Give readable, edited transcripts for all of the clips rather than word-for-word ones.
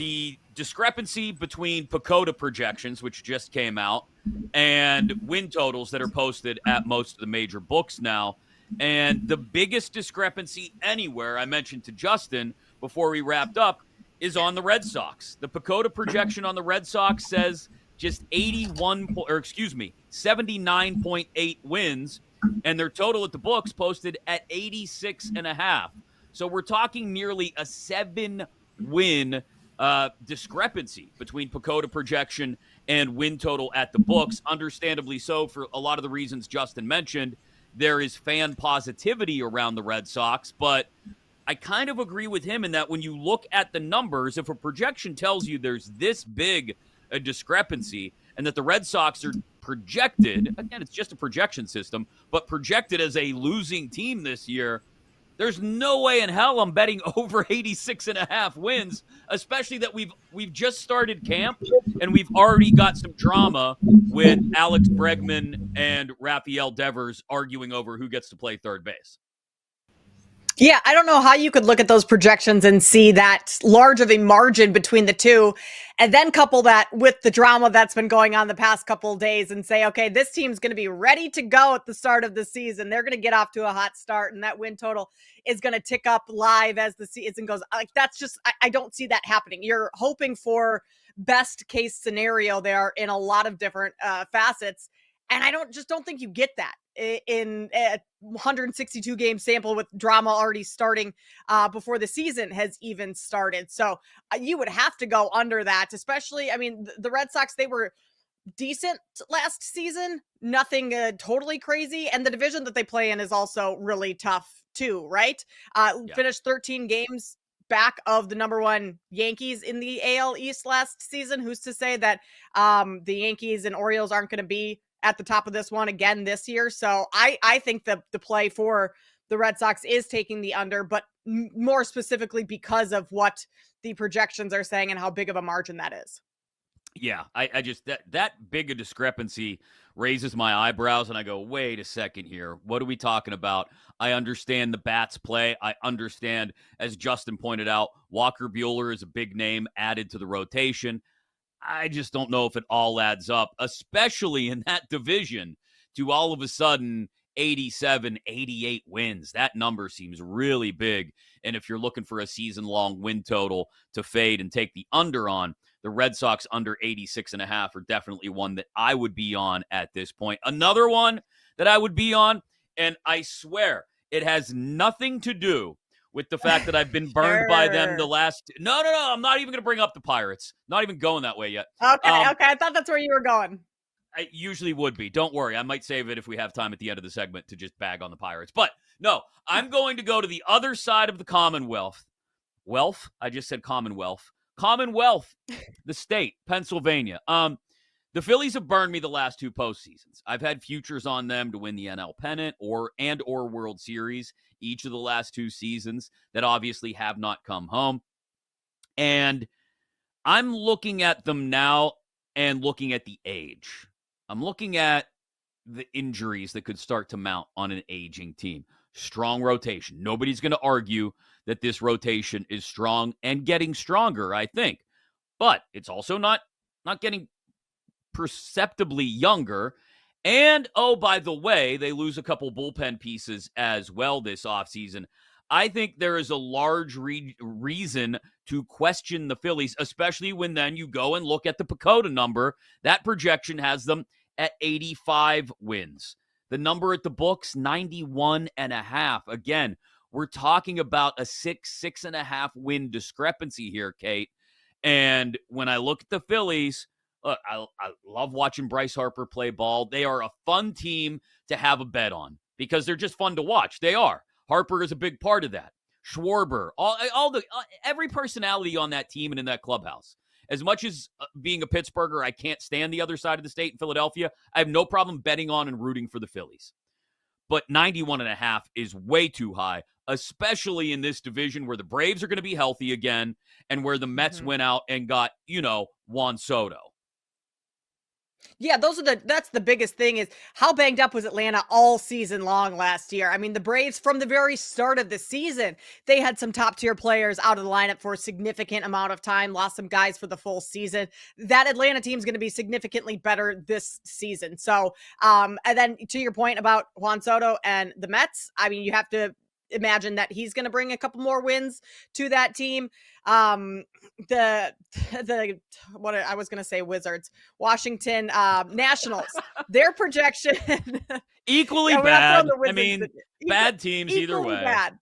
the discrepancy between PECOTA projections, which just came out, and win totals that are posted at most of the major books now. And the biggest discrepancy anywhere, I mentioned to Justin before we wrapped up, is on the Red Sox. The PECOTA projection on the Red Sox says just 79.8 wins, and their total at the books posted at 86.5. So we're talking nearly a 7-win discrepancy between PECOTA projection and win total at the books. Understandably so, for a lot of the reasons Justin mentioned. There is fan positivity around the Red Sox, but I kind of agree with him in that when you look at the numbers, if a projection tells you there's this big a discrepancy and that the Red Sox are projected, again, it's just a projection system, but projected as a losing team this year, there's no way in hell I'm betting over 86.5 wins, especially that we've just started camp and we've already got some drama with Alex Bregman and Rafael Devers arguing over who gets to play third base. Yeah, I don't know how you could look at those projections and see that large of a margin between the two, and then couple that with the drama that's been going on the past couple of days and say, okay, this team's going to be ready to go at the start of the season. They're going to get off to a hot start, and that win total is going to tick up live as the season goes. Like, that's just, I don't see that happening. You're hoping for best case scenario there in a lot of different facets. And I don't think you get that in a 162 game sample with drama already starting before the season has even started. So you would have to go under that, especially, I mean, the Red Sox, they were decent last season, nothing totally crazy. And the division that they play in is also really tough too, right? Finished 13 games back of the number one Yankees in the AL East last season. Who's to say that the Yankees and Orioles aren't going to be at the top of this one again this year? So I think the play for the Red Sox is taking the under, but more specifically because of what the projections are saying and how big of a margin that is. Yeah, I just, that big a discrepancy raises my eyebrows, and I go, wait a second here. What are we talking about? I understand the bats play. I understand, as Justin pointed out, Walker Buehler is a big name added to the rotation. I just don't know if it all adds up, especially in that division, to all of a sudden 87, 88 wins. That number seems really big. And if you're looking for a season-long win total to fade and take the under on, the Red Sox under 86.5 are definitely one that I would be on at this point. Another one that I would be on, and I swear it has nothing to do with the fact that I've been burned by them the last... No, I'm not even going to bring up the Pirates. Not even going that way yet. Okay. I thought that's where you were going. I usually would be. Don't worry. I might save it if we have time at the end of the segment to just bag on the Pirates. But no, I'm going to go to the other side of the Commonwealth. Wealth? I just said Commonwealth. Commonwealth, the state, Pennsylvania. The Phillies have burned me the last two postseasons. I've had futures on them to win the NL pennant or World Series each of the last two seasons that obviously have not come home. And I'm looking at them now and looking at the age. I'm looking at the injuries that could start to mount on an aging team. Strong rotation. Nobody's going to argue that this rotation is strong and getting stronger, I think. But it's also not getting perceptibly younger. And, oh, by the way, they lose a couple bullpen pieces as well this offseason. I think there is a large reason to question the Phillies, especially when then you go and look at the PECOTA number. That projection has them at 85 wins. The number at the books, 91.5. Again, we're talking about a 6.5 win discrepancy here, Kate. And when I look at the Phillies, look, I love watching Bryce Harper play ball. They are a fun team to have a bet on because they're just fun to watch. They are. Harper is a big part of that. Schwarber, every personality on that team and in that clubhouse. As much as being a Pittsburgher, I can't stand the other side of the state in Philadelphia, I have no problem betting on and rooting for the Phillies. But 91.5 is way too high, especially in this division where the Braves are going to be healthy again and where the Mets went out and got, Juan Soto. Yeah, that's the biggest thing is how banged up was Atlanta all season long last year. I mean, the Braves from the very start of the season, they had some top tier players out of the lineup for a significant amount of time, lost some guys for the full season. That Atlanta team's going to be significantly better this season. So, and then to your point about Juan Soto and the Mets, I mean, you have to imagine that he's going to bring a couple more wins to that team. Um, the the what I was going to say, Wizards, Washington Nationals, their projection. Equally Yeah, we're not throwing bad. the I Wizards. mean, bad teams either Equally way. bad.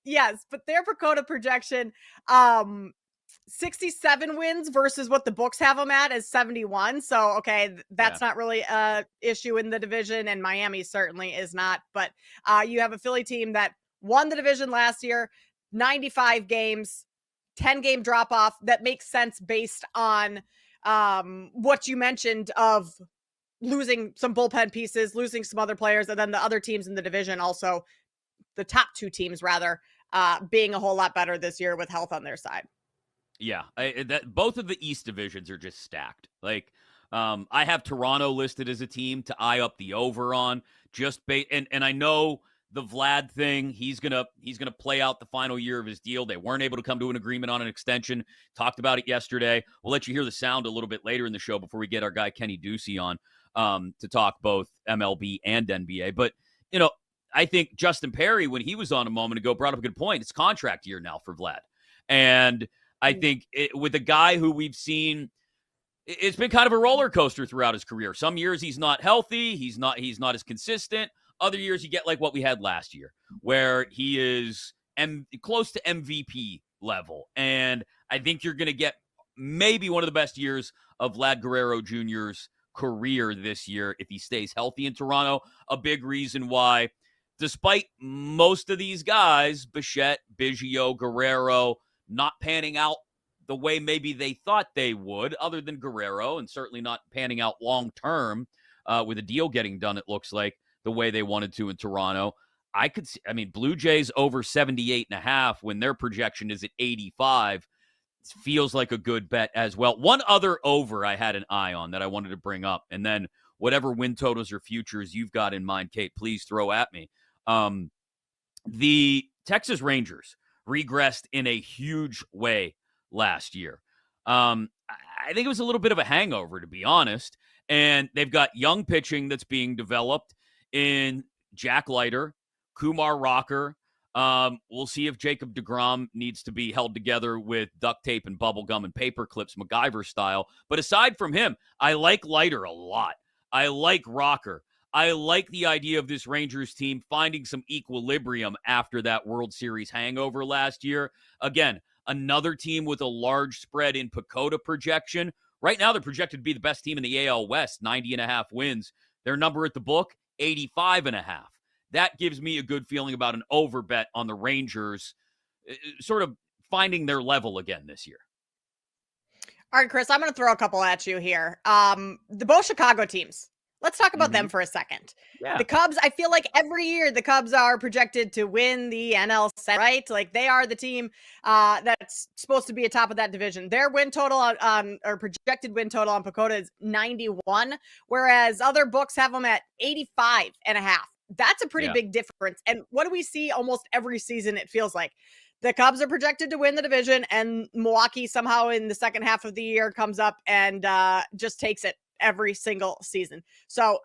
Yes, but their Dakota projection, um, 67 wins versus what the books have them at is 71. So, okay, Yeah. that's not really a issue in the division, and Miami certainly is not. But you have a Philly team that won the division last year, 95 games, 10-game drop off. That makes sense based on what you mentioned of losing some bullpen pieces, losing some other players, and then the other teams in the division also, the top two teams rather, being a whole lot better this year with health on their side. Yeah, that both of the East divisions are just stacked. Like, I have Toronto listed as a team to eye up the over on. And I know the Vlad thing. He's gonna play out the final year of his deal. They weren't able to come to an agreement on an extension. Talked about it yesterday. We'll let you hear the sound a little bit later in the show before we get our guy Kenny Ducey on to talk both MLB and NBA. But you know, I think Justin Perry, when he was on a moment ago, brought up a good point. It's contract year now for Vlad, and I think with a guy who we've seen, it's been kind of a roller coaster throughout his career. Some years he's not healthy, he's not as consistent. Other years you get like what we had last year, where he is close to MVP level. And I think you're going to get maybe one of the best years of Vlad Guerrero Jr.'s career this year if he stays healthy in Toronto. A big reason why, despite most of these guys, Bichette, Biggio, Guerrero, not panning out the way maybe they thought they would, other than Guerrero, and certainly not panning out long term with a deal getting done, it looks like, the way they wanted to in Toronto. Blue Jays over 78.5 when their projection is at 85 feels like a good bet as well. One other over I had an eye on that I wanted to bring up, and then whatever win totals or futures you've got in mind, Kate, please throw at me. The Texas Rangers regressed in a huge way last year. I think it was a little bit of a hangover, to be honest. And they've got young pitching that's being developed in Jack Leiter, Kumar Rocker. We'll see if Jacob deGrom needs to be held together with duct tape and bubble gum and paper clips, MacGyver style. But aside from him, I like Leiter a lot. I like Rocker. I like the idea of this Rangers team finding some equilibrium after that World Series hangover last year. Again, another team with a large spread in PECOTA projection. Right now, they're projected to be the best team in the AL West, 90.5 wins. Their number at the book, 85.5. That gives me a good feeling about an over bet on the Rangers sort of finding their level again this year. All right, Chris, I'm going to throw a couple at you here. The both Chicago teams. Let's talk about them for a second. Yeah. The Cubs, I feel like every year the Cubs are projected to win the NL Central, right? Like they are the team that's supposed to be atop of that division. Their win total on or projected win total on PECOTA is 91, whereas other books have them at 85.5. That's a pretty big difference. And what do we see almost every season? It feels like the Cubs are projected to win the division, and Milwaukee somehow in the second half of the year comes up and just takes it every single season. So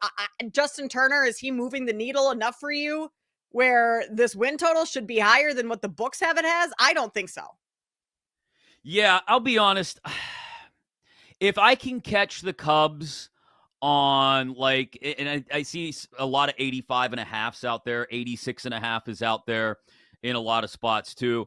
Justin Turner, is he moving the needle enough for you where this win total should be higher than what the books have it as? I don't think so. Yeah, I'll be honest. If I can catch the Cubs on like, and I see a lot of 85.5s out there, 86.5 is out there in a lot of spots too.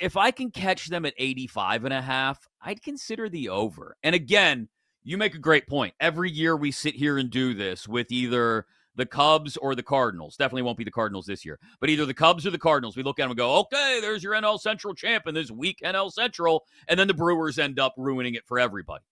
If I can catch them at 85.5, I'd consider the over. And again, you make a great point. Every year we sit here and do this with either the Cubs or the Cardinals. Definitely won't be the Cardinals this year, but either the Cubs or the Cardinals. We look at them and go, okay, there's your NL Central champ in this weak NL Central. And then the Brewers end up ruining it for everybody.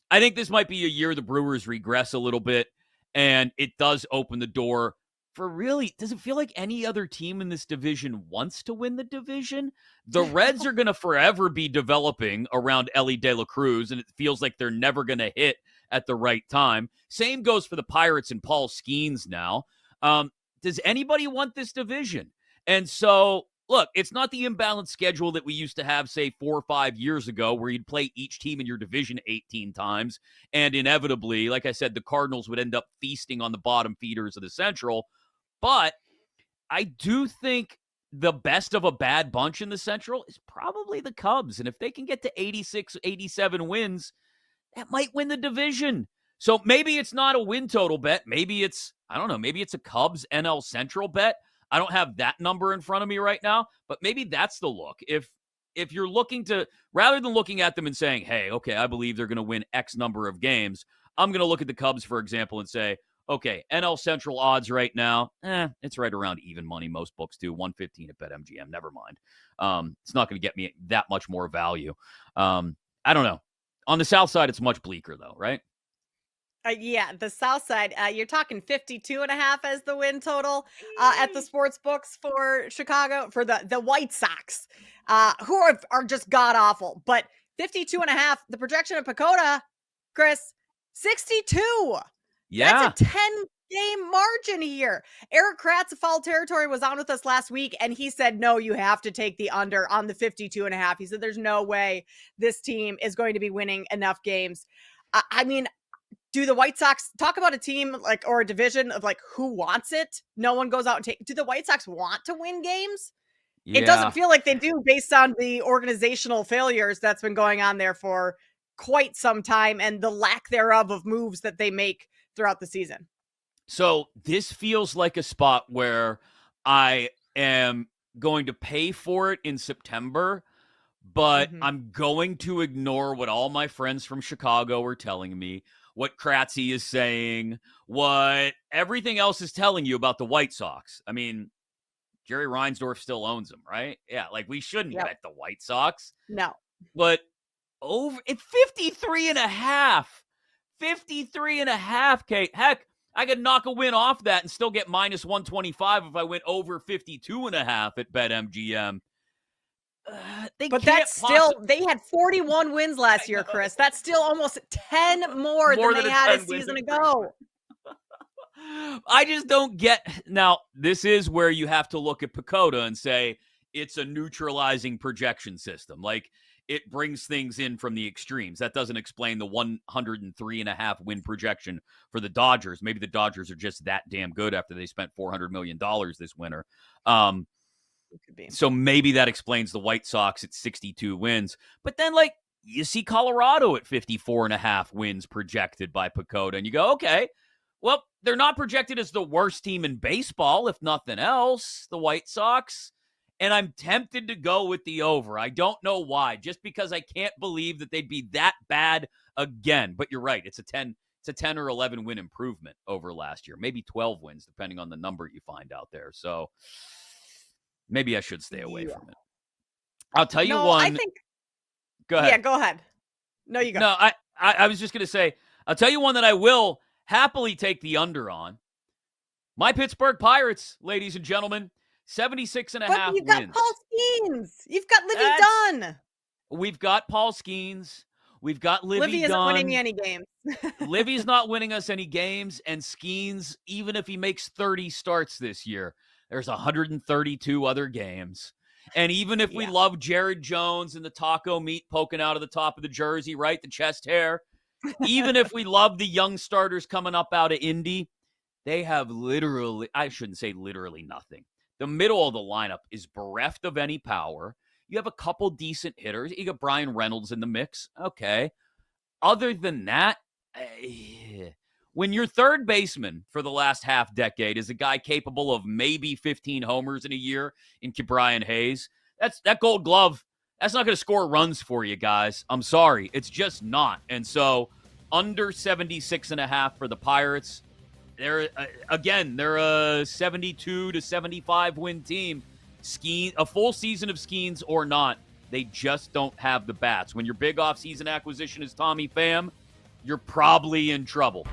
I think this might be a year the Brewers regress a little bit, and it does open the door for really, does it feel like any other team in this division wants to win the division? The Reds are going to forever be developing around Ellie De La Cruz, and it feels like they're never going to hit at the right time. Same goes for the Pirates and Paul Skeens now. Does anybody want this division? And so, look, it's not the imbalanced schedule that we used to have, say, 4 or 5 years ago, where you'd play each team in your division 18 times. And inevitably, like I said, the Cardinals would end up feasting on the bottom feeders of the Central. But I do think the best of a bad bunch in the Central is probably the Cubs. And if they can get to 86, 87 wins, that might win the division. So maybe it's not a win total bet. Maybe it's, I don't know, maybe it's a Cubs NL Central bet. I don't have that number in front of me right now, but maybe that's the look. If you're looking to, rather than looking at them and saying, hey, okay, I believe they're going to win X number of games, I'm going to look at the Cubs, for example, and say, okay, NL Central odds right now, it's right around even money. Most books do, 115 at BetMGM. Never mind. It's not going to get me that much more value. I don't know. On the South side, it's much bleaker, though, right? Yeah, the South side, you're talking 52.5 as the win total at the sports books for Chicago, for the White Sox, who are just god awful. But 52.5, the projection of Pacoda, Chris, 62. Yeah. That's a 10-game margin here. Eric Kratz of Foul Territory was on with us last week, and he said, no, you have to take the under on the 52.5. He said, there's no way this team is going to be winning enough games. I mean, do the White Sox talk about a team like, or a division of like, who wants it? No one goes out and do the White Sox want to win games? Yeah. It doesn't feel like they do based on the organizational failures that's been going on there for quite some time and the lack thereof of moves that they make throughout the season. So this feels like a spot where I am going to pay for it in September, but I'm going to ignore what all my friends from Chicago are telling me, what Kratzy is saying, what everything else is telling you about the White Sox. I mean, Jerry Reinsdorf still owns them, right? Yeah, like we shouldn't bet the White Sox. No. But over at 53.5, 53.5, Kate. Heck, I could knock a win off that and still get minus 125 if I went over 52.5 at BetMGM. But that's still, they had 41 wins last year, Chris. That's still almost 10 more than they had a season ago. I just don't get. Now, this is where you have to look at Pacoda and say it's a neutralizing projection system. Like, it brings things in from the extremes. That doesn't explain the 103.5 win projection for the Dodgers. Maybe the Dodgers are just that damn good after they spent $400 million this winter. Could be. So maybe that explains the White Sox at 62 wins. But then, like, you see Colorado at 54.5 wins projected by Pacoda, and you go, okay, well, they're not projected as the worst team in baseball, if nothing else, the White Sox. And I'm tempted to go with the over. I don't know why, just because I can't believe that they'd be that bad again. But you're right, it's a 10 or 11 win improvement over last year, maybe 12 wins, depending on the number you find out there. So maybe I should stay away from it. I'll tell you one. I think. Go ahead. Yeah, go ahead. No, you go. No, I was just going to say, I'll tell you one that I will happily take the under on. My Pittsburgh Pirates, ladies and gentlemen, 76.5 wins. But you've got Paul Skeens. You've got Livy Dunn. We've got Paul Skeens. We've got Livy Dunn. Livy isn't winning any games. Livy's not winning us any games, and Skeens, even if he makes 30 starts this year, there's 132 other games. And even if we love Jared Jones and the taco meat poking out of the top of the jersey, right, the chest hair, even if we love the young starters coming up out of Indy, they have literally, I shouldn't say literally nothing. The middle of the lineup is bereft of any power. You have a couple decent hitters. You got Brian Reynolds in the mix. Okay. Other than that, when your third baseman for the last half decade is a guy capable of maybe 15 homers in a year in Ke'Bryan Hayes, that Gold Glove, that's not going to score runs for you guys. I'm sorry. It's just not. And so under 76.5 for the Pirates. They're a 72 to 75 win team. A full season of Skeens or not, they just don't have the bats. When your big offseason acquisition is Tommy Pham, you're probably in trouble.